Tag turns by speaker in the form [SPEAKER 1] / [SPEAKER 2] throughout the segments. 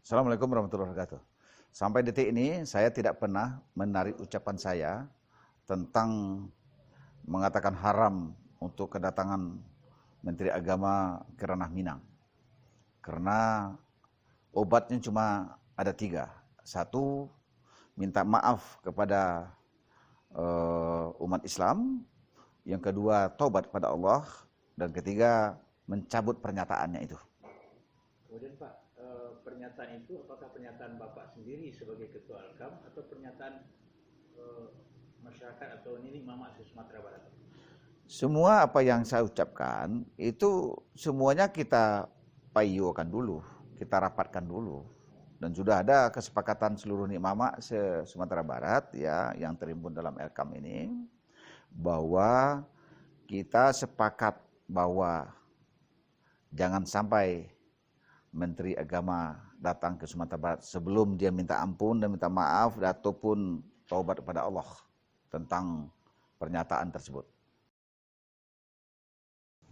[SPEAKER 1] Assalamualaikum warahmatullahi wabarakatuh. Sampai detik ini saya tidak pernah menarik ucapan saya tentang mengatakan haram untuk kedatangan Menteri Agama ke ranah Minang. Karena obatnya cuma ada 3. 1, minta maaf kepada umat Islam. Yang kedua, taubat kepada Allah. Dan ketiga, mencabut pernyataannya itu.
[SPEAKER 2] Kemudian Pak, pernyataan itu apakah pernyataan Bapak sendiri sebagai Ketua Alkam atau pernyataan masyarakat atau ini Mama Sumatera Barat?
[SPEAKER 1] Semua apa yang saya ucapkan itu semuanya kita payukan dulu, kita rapatkan dulu. Dan sudah ada kesepakatan seluruh Nikmama se-Sumatera Barat ya yang terhimpun dalam Elkam ini bahwa kita sepakat bahwa jangan sampai Menteri Agama datang ke Sumatera Barat sebelum dia minta ampun dan minta maaf ataupun taubat kepada Allah tentang pernyataan tersebut.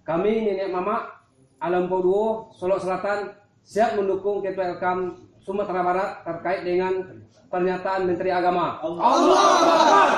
[SPEAKER 3] Kami Nenek Mama Alam Poduo, Solok Selatan siap mendukung Ketua Elkam Sumatera Barat terkait dengan pernyataan Menteri Agama. Allah Akbar.